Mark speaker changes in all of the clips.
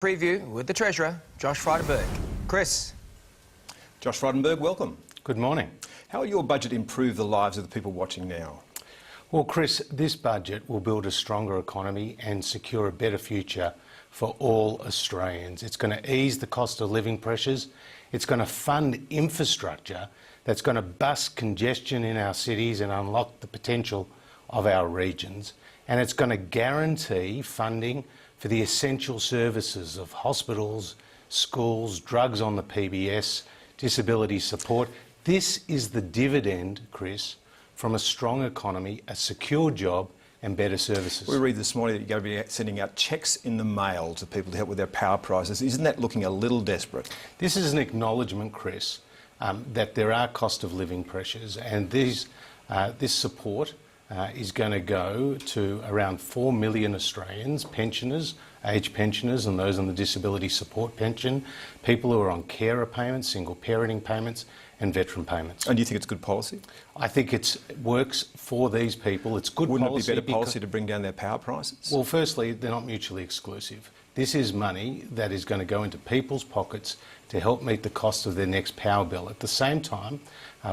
Speaker 1: Preview with the Treasurer, Josh Frydenberg. Chris.
Speaker 2: Josh Frydenberg, welcome.
Speaker 3: Good morning.
Speaker 2: How will your budget improve the lives of the people watching now?
Speaker 3: Well, Chris, this budget will build a stronger economy and secure a better future for all Australians. It's going to ease the cost of living pressures. It's going to fund infrastructure that's going to bust congestion in our cities and unlock the potential of our regions. And it's going to guarantee funding for the essential services of hospitals, schools, drugs on the PBS, disability support. This is the dividend, Chris, from a strong economy, a secure job and better services.
Speaker 2: We read this morning that you're going to be sending out cheques in the mail to people to help with their power prices. Isn't that looking a little desperate?
Speaker 3: This is an acknowledgement, Chris, that there are cost of living pressures, and this support is going to go to around 4 million Australians, pensioners, aged pensioners and those on the disability support pension, people who are on carer payments, single parenting payments and veteran payments.
Speaker 2: And do you think it's good policy?
Speaker 3: I think it works for these people. It's good policy.
Speaker 2: Wouldn't it be better policy to bring down their power prices?
Speaker 3: Well, firstly, they're not mutually exclusive. This is money that is going to go into people's pockets to help meet the cost of their next power bill. At the same time,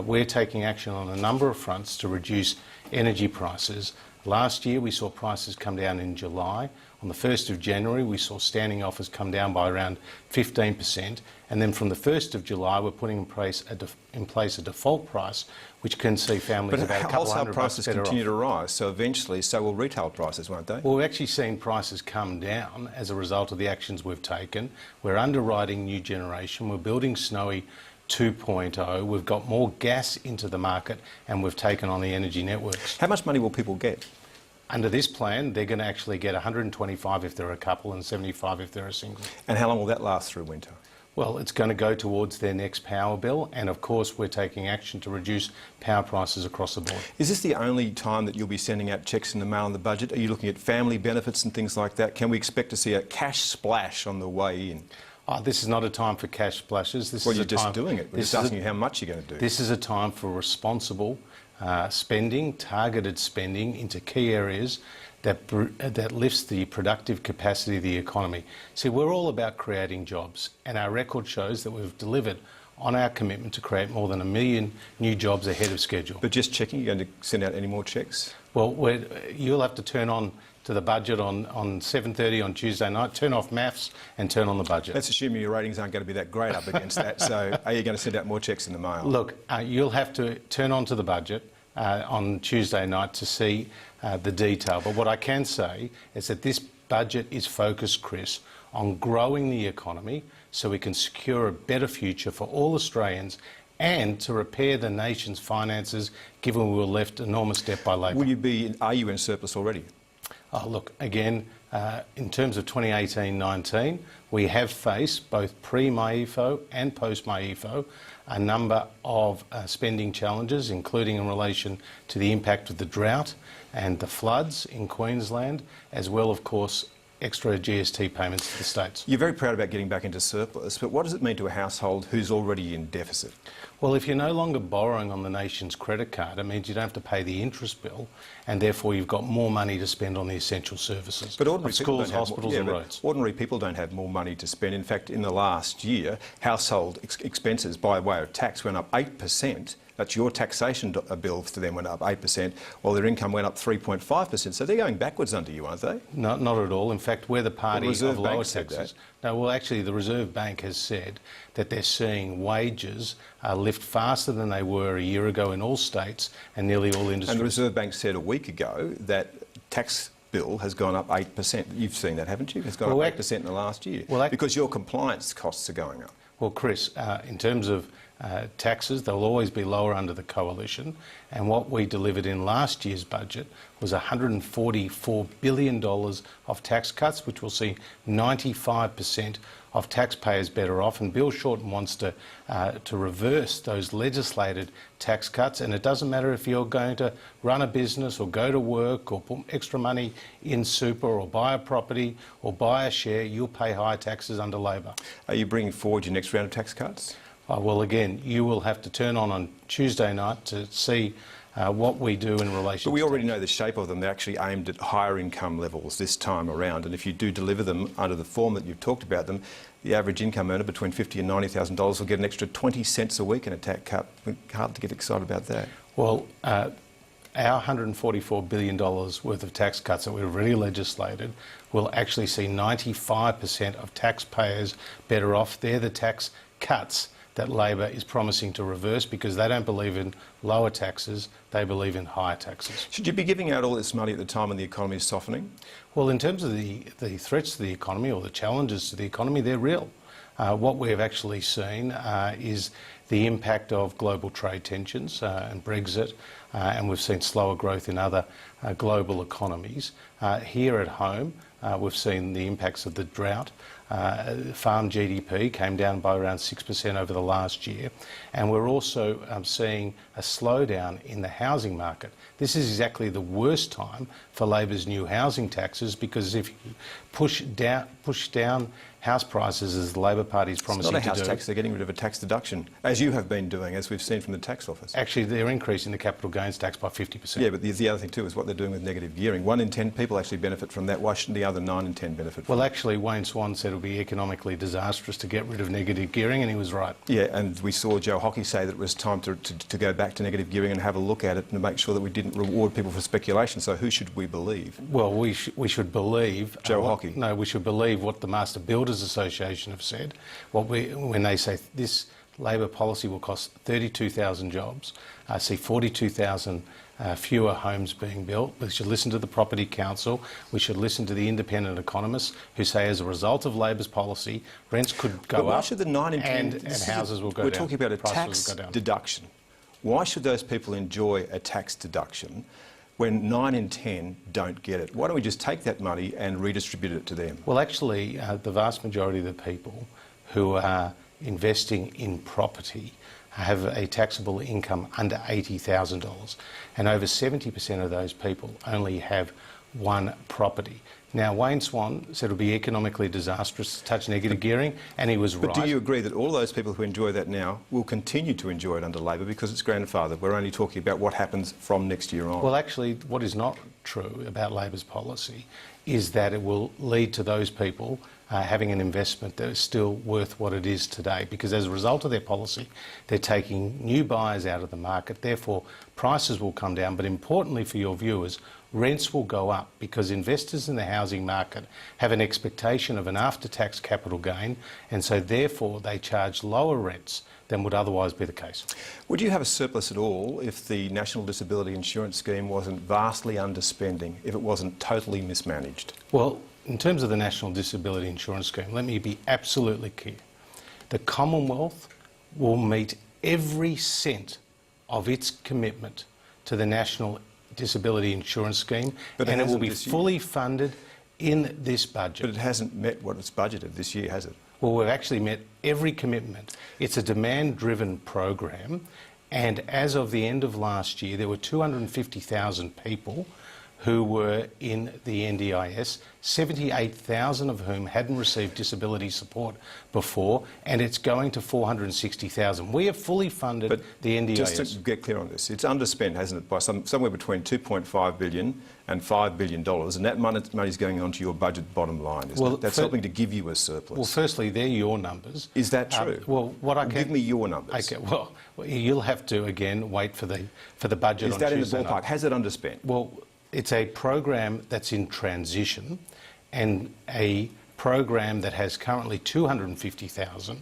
Speaker 3: we're taking action on a number of fronts to reduce energy prices. Last year, we saw prices come down in July. On the 1st of January, we saw standing offers come down by around 15%. And then from the 1st of July, we're putting in place a default price, which can see families about a couple hundred bucks better off.
Speaker 2: But wholesale prices continue to rise, so eventually so will retail prices, won't they?
Speaker 3: Well, we've actually seen prices come down as a result of the actions we've taken. We're underwriting new generation. We're building Snowy 2.0. We've got more gas into the market and we've taken on the energy networks.
Speaker 2: How much money will people get?
Speaker 3: Under this plan, they're going to actually get 125 if they're a couple and 75 if they're a single.
Speaker 2: And how long will that last through winter?
Speaker 3: Well, it's going to go towards their next power bill, and of course we're taking action to reduce power prices across the board.
Speaker 2: Is this the only time that you'll be sending out cheques in the mail in the budget? Are you looking at family benefits and things like that? Can we expect to see a cash splash on the way in?
Speaker 3: This is not a time for cash splashes.
Speaker 2: You're just doing it. We're just asking you how much you're going to do.
Speaker 3: This is a time for responsible spending, targeted spending into key areas that lifts the productive capacity of the economy. See, we're all about creating jobs, and our record shows that we've delivered on our commitment to create more than 1 million new jobs ahead of schedule.
Speaker 2: But just checking, you're going to send out any more cheques?
Speaker 3: Well, you'll have to turn on to the budget on 7:30 on Tuesday night, turn off maths and turn on the budget.
Speaker 2: Let's assume your ratings aren't going to be that great up against that, so are you going to send out more cheques in the mail?
Speaker 3: Look, you'll have to turn on to the budget on Tuesday night to see the detail. But what I can say is that this budget is focused, Chris, on growing the economy so we can secure a better future for all Australians and to repair the nation's finances, given we were left enormous debt by Labor.
Speaker 2: Are you in surplus already?
Speaker 3: Look, again, in terms of 2018-19, we have faced, both pre-MyEFO and post-MyEFO, a number of spending challenges, including in relation to the impact of the drought and the floods in Queensland, as well, of course, extra GST payments to the states.
Speaker 2: You're very proud about getting back into surplus, but what does it mean to a household who's already in deficit?
Speaker 3: Well, if you're no longer borrowing on the nation's credit card, it means you don't have to pay the interest bill, and therefore you've got more money to spend on the essential services,
Speaker 2: but
Speaker 3: like schools, hospitals and roads.
Speaker 2: Ordinary people don't have more money to spend. In fact, in the last year, household expenses by way of tax went up 8%. That's your taxation bill to them went up 8%, while their income went up 3.5%. So they're going backwards under you, aren't they?
Speaker 3: No, not at all. In fact, we're the party of lower taxes.
Speaker 2: That.
Speaker 3: No, well, actually, the Reserve Bank has said that they're seeing wages lift faster than they were a year ago in all states and nearly all industries.
Speaker 2: And the Reserve Bank said a week ago that tax bill has gone up 8%. You've seen that, haven't you? It's gone up 8% in the last year because your compliance costs are going up.
Speaker 3: Well, Chris, in terms of taxes, they'll always be lower under the coalition, and what we delivered in last year's budget was $144 billion of tax cuts, which will see 95% of taxpayers better off. And Bill Shorten wants to reverse those legislated tax cuts, and it doesn't matter if you're going to run a business or go to work or put extra money in super or buy a property or buy a share, you'll pay higher taxes under Labor.
Speaker 2: Are you bringing forward your next round of tax cuts?
Speaker 3: Well, again, you will have to turn on Tuesday night to see what we do in relation
Speaker 2: But we
Speaker 3: to
Speaker 2: already
Speaker 3: tax.
Speaker 2: know the shape of them. They're actually aimed at higher income levels this time around. And if you do deliver them under the form that you've talked about them, the average income earner between $50,000 and $90,000 will get an extra 20 cents a week in a tax cut. Hard to get excited about that.
Speaker 3: Well, our $144 billion worth of tax cuts that we've already legislated will actually see 95% of taxpayers better off. They're the tax cuts that Labor is promising to reverse because they don't believe in lower taxes, they believe in higher taxes.
Speaker 2: Should you be giving out all this money at the time when the economy is softening?
Speaker 3: Well, in terms of the threats to the economy or the challenges to the economy, they're real. What we've actually seen is the impact of global trade tensions and Brexit, and we've seen slower growth in other global economies. Here at home, we've seen the impacts of the drought. Farm GDP came down by around 6% over the last year, and we're also seeing a slowdown in the housing market. This is exactly the worst time for Labor's new housing taxes because if you push down house prices as the Labor Party is promising to do...
Speaker 2: It's not a house tax, they're getting rid of a tax deduction, as you have been doing, as we've seen from the tax office.
Speaker 3: Actually, they're increasing the capital gains tax by 50%.
Speaker 2: Yeah, but the other thing too is what they're doing with negative gearing. 1 in 10 people actually benefit from that. Why shouldn't the other 9 in 10 benefit from it?
Speaker 3: Well, actually, Wayne Swan said it would be economically disastrous to get rid of negative gearing, and he was right.
Speaker 2: Yeah, and we saw Joe Hockey say that it was time to go back to negative gearing and have a look at it and to make sure that we didn't reward people for speculation. So who should we believe?
Speaker 3: Well, we should believe...
Speaker 2: Joe Hockey?
Speaker 3: No, we should believe what the Master Builders Association have said. When they say this Labor policy will cost 32,000 jobs, see 42,000 fewer homes being built. We should listen to the Property Council. We should listen to the independent economists who say as a result of Labor's policy, rents could go
Speaker 2: But why
Speaker 3: up
Speaker 2: should the 9 in 10...
Speaker 3: and houses will go down.
Speaker 2: We're talking about a
Speaker 3: prices
Speaker 2: tax
Speaker 3: will go down.
Speaker 2: deduction. Why should those people enjoy a tax deduction when 9 in 10 don't get it? Why don't we just take that money and redistribute it to them?
Speaker 3: Well, actually, the vast majority of the people who are investing in property have a taxable income under $80,000, and over 70% of those people only have one property. Now, Wayne Swan said it would be economically disastrous to touch negative gearing, and he was right.
Speaker 2: But do you agree that all those people who enjoy that now will continue to enjoy it under Labor because it's grandfathered? We're only talking about what happens from next year on.
Speaker 3: Well, actually, what is not true about Labor's policy is that it will lead to those people having an investment that is still worth what it is today, because as a result of their policy, they're taking new buyers out of the market, therefore prices will come down, but importantly for your viewers, rents will go up because investors in the housing market have an expectation of an after-tax capital gain, and so therefore they charge lower rents than would otherwise be the case.
Speaker 2: Would you have a surplus at all if the National Disability Insurance Scheme wasn't vastly underspending, if it wasn't totally mismanaged?
Speaker 3: Well, in terms of the National Disability Insurance Scheme, let me be absolutely clear. The Commonwealth will meet every cent of its commitment to the National Disability Insurance Scheme, and it will be fully funded in this budget.
Speaker 2: But it hasn't met what it's budgeted this year, has it?
Speaker 3: Well, we've actually met every commitment. It's a demand-driven program, and as of the end of last year, there were 250,000 people who were in the NDIS, 78,000 of whom hadn't received disability support before, and it's going to 460,000. We have fully funded the NDIS.
Speaker 2: Just to get clear on this, it's underspent, hasn't it, by somewhere between $2.5 billion and $5 billion, and that money's going onto your budget bottom line, isn't it? That's helping to give you a surplus.
Speaker 3: Well, firstly, they're your numbers.
Speaker 2: Is that true?
Speaker 3: Give
Speaker 2: me your numbers.
Speaker 3: Okay, well, you'll have to, again, wait for the budget on Tuesday.
Speaker 2: Is that in the ballpark? Has it underspent?
Speaker 3: Well, it's a program that's in transition, and a program that has currently 250,000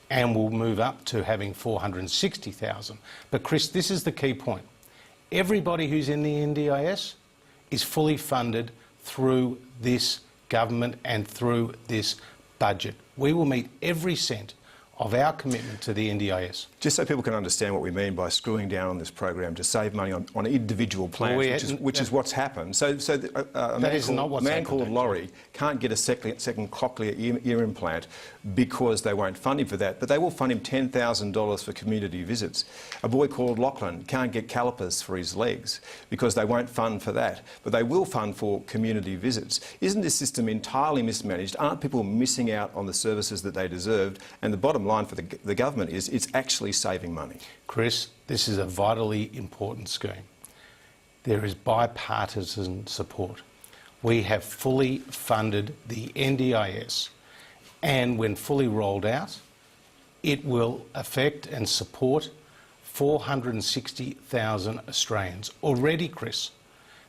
Speaker 3: and will move up to having 460,000. But Chris, this is the key point. Everybody who's in the NDIS is fully funded through this government and through this budget. We will meet every cent of our commitment to the NDIS.
Speaker 2: Just so people can understand what we mean by screwing down on this program to save money on individual plans, which is what's happened. So a man called Laurie can't get a second cochlear ear implant because they won't fund him for that, but they will fund him $10,000 for community visits. A boy called Lachlan can't get calipers for his legs because they won't fund for that, but they will fund for community visits. Isn't this system entirely mismanaged? Aren't people missing out on the services that they deserved? And the bottom line for the government is it's actually saving money.
Speaker 3: Chris, this is a vitally important scheme. there is bipartisan support. We have fully funded the NDIS, and when fully rolled out, it will affect and support 460,000 Australians. Already, Chris,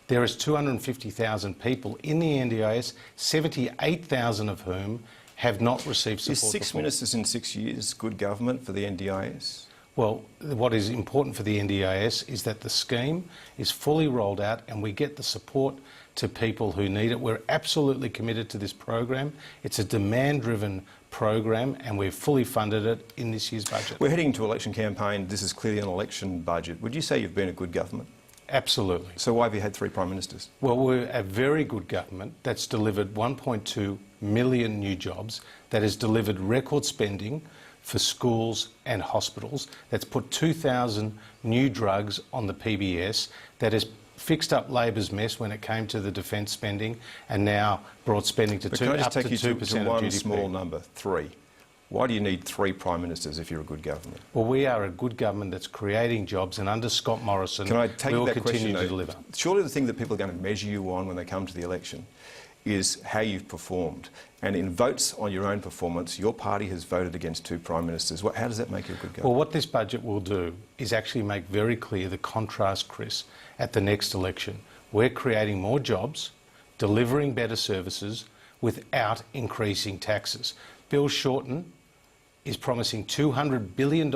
Speaker 3: there is 250,000 people in the NDIS, 78,000 of whom have not received support.
Speaker 2: Is 6 ministers in 6 years good government for the NDIS?
Speaker 3: Well, what is important for the NDIS is that the scheme is fully rolled out and we get the support to people who need it. We're absolutely committed to this program. It's a demand-driven program and we've fully funded it in this year's budget.
Speaker 2: We're heading into election campaign. This is clearly an election budget. Would you say you've been a good government?
Speaker 3: Absolutely.
Speaker 2: So why have you had 3 Prime Ministers?
Speaker 3: Well, we're a very good government that's delivered 1.2 million new jobs, that has delivered record spending for schools and hospitals, that's put 2,000 new drugs on the PBS, that has fixed up Labor's mess when it came to the defence spending and now brought spending to up to 2% of GDP.
Speaker 2: Can I just take you to one small number, 3? Why do you need 3 Prime Ministers if you're a good government?
Speaker 3: Well, we are a good government that's creating jobs, and under Scott Morrison,
Speaker 2: Can I take
Speaker 3: we will
Speaker 2: that
Speaker 3: continue
Speaker 2: question,
Speaker 3: to
Speaker 2: though?
Speaker 3: deliver.
Speaker 2: Surely the thing that people are going to measure you on when they come to the election is how you've performed. And in votes on your own performance, your party has voted against 2 Prime Ministers. How does that make you a good government?
Speaker 3: Well, what this budget will do is actually make very clear the contrast, Chris, at the next election. We're creating more jobs, delivering better services without increasing taxes. Bill Shorten is promising $200 billion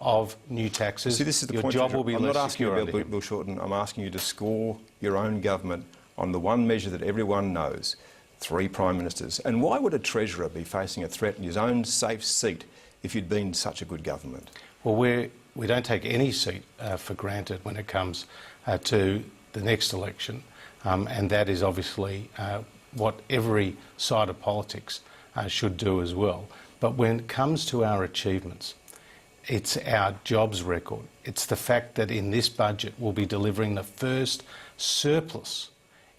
Speaker 3: of new taxes.
Speaker 2: See, this is the
Speaker 3: Your
Speaker 2: point.
Speaker 3: job will be
Speaker 2: I'm
Speaker 3: less
Speaker 2: not asking you
Speaker 3: secure
Speaker 2: about
Speaker 3: under him.
Speaker 2: Bill Shorten. I'm asking you to score your own government on the one measure that everyone knows, 3 Prime Ministers. And why would a Treasurer be facing a threat in his own safe seat if you'd been such a good government?
Speaker 3: Well, we don't take any seat for granted when it comes to the next election, and that is obviously what every side of politics should do as well. But when it comes to our achievements, it's our jobs record. It's the fact that in this budget we'll be delivering the first surplus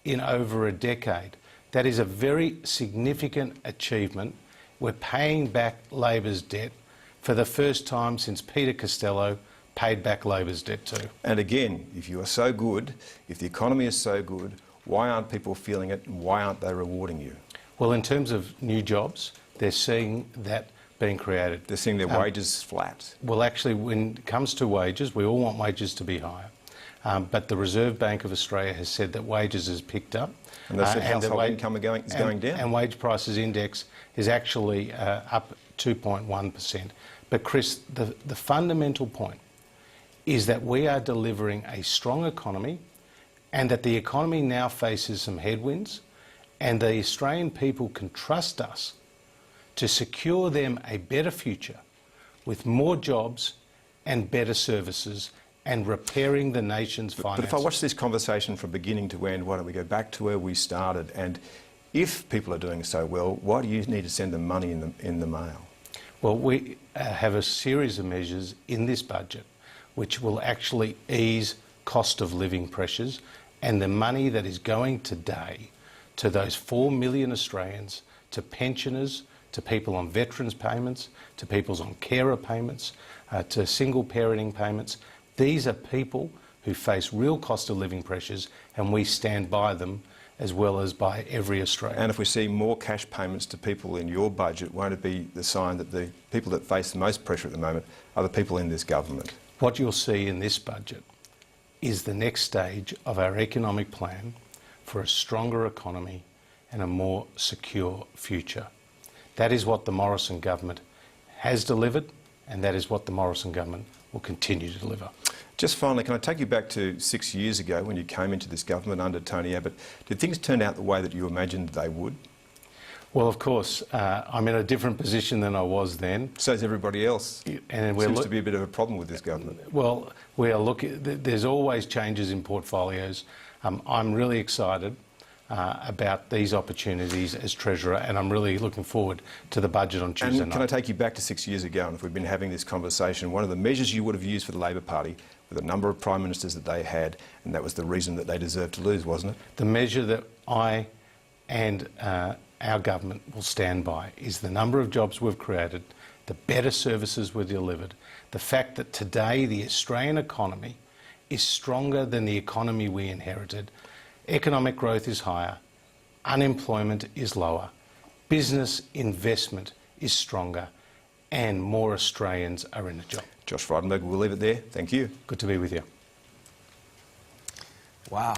Speaker 3: in over a decade. That is a very significant achievement. We're paying back Labor's debt for the first time since Peter Costello paid back Labor's debt too.
Speaker 2: And again, if you are so good, if the economy is so good, why aren't people feeling it and why aren't they rewarding you?
Speaker 3: Well, in terms of new jobs, they're seeing that being created.
Speaker 2: They're seeing their wages flat.
Speaker 3: Well, actually, when it comes to wages, we all want wages to be higher. But the Reserve Bank of Australia has said that wages has picked up.
Speaker 2: And they said household income is going down.
Speaker 3: And wage prices index is actually up 2.1%. But Chris, the fundamental point is that we are delivering a strong economy and that the economy now faces some headwinds and the Australian people can trust us to secure them a better future with more jobs and better services and repairing the nation's finances.
Speaker 2: But if I watch this conversation from beginning to end, why don't we go back to where we started? And if people are doing so well, why do you need to send them money in the mail?
Speaker 3: Well, we have a series of measures in this budget which will actually ease cost of living pressures, and the money that is going today to those 4 million Australians, to pensioners, to people on veterans payments, to people on carer payments, to single parenting payments. These are people who face real cost of living pressures, and we stand by them as well as by every Australian.
Speaker 2: And if we see more cash payments to people in your budget, won't it be the sign that the people that face the most pressure at the moment are the people in this government?
Speaker 3: What you'll see in this budget is the next stage of our economic plan for a stronger economy and a more secure future. That is what the Morrison government has delivered, and that is what the Morrison government will continue to deliver.
Speaker 2: Just finally, can I take you back to 6 years ago when you came into this government under Tony Abbott? Did things turn out the way that you imagined they would?
Speaker 3: Well, of course, I'm in a different position than I was then.
Speaker 2: So is everybody else.
Speaker 3: And
Speaker 2: Seems to be a bit of a problem with this government.
Speaker 3: Well, we are looking. There's always changes in portfolios. I'm really excited about these opportunities as Treasurer, and I'm really looking forward to the budget on Tuesday
Speaker 2: night. Can I take you back to 6 years ago, and if we've been having this conversation, one of the measures you would have used for the Labor Party were the number of Prime Ministers that they had, and that was the reason that they deserved to lose, wasn't it?
Speaker 3: The measure that I and our government will stand by is the number of jobs we've created, the better services we've delivered, the fact that today the Australian economy is stronger than the economy we inherited. Economic growth is higher. Unemployment is lower. Business investment is stronger. And more Australians are in a job.
Speaker 2: Josh Frydenberg, we'll leave it there. Thank you.
Speaker 3: Good to be with you.
Speaker 1: Wow.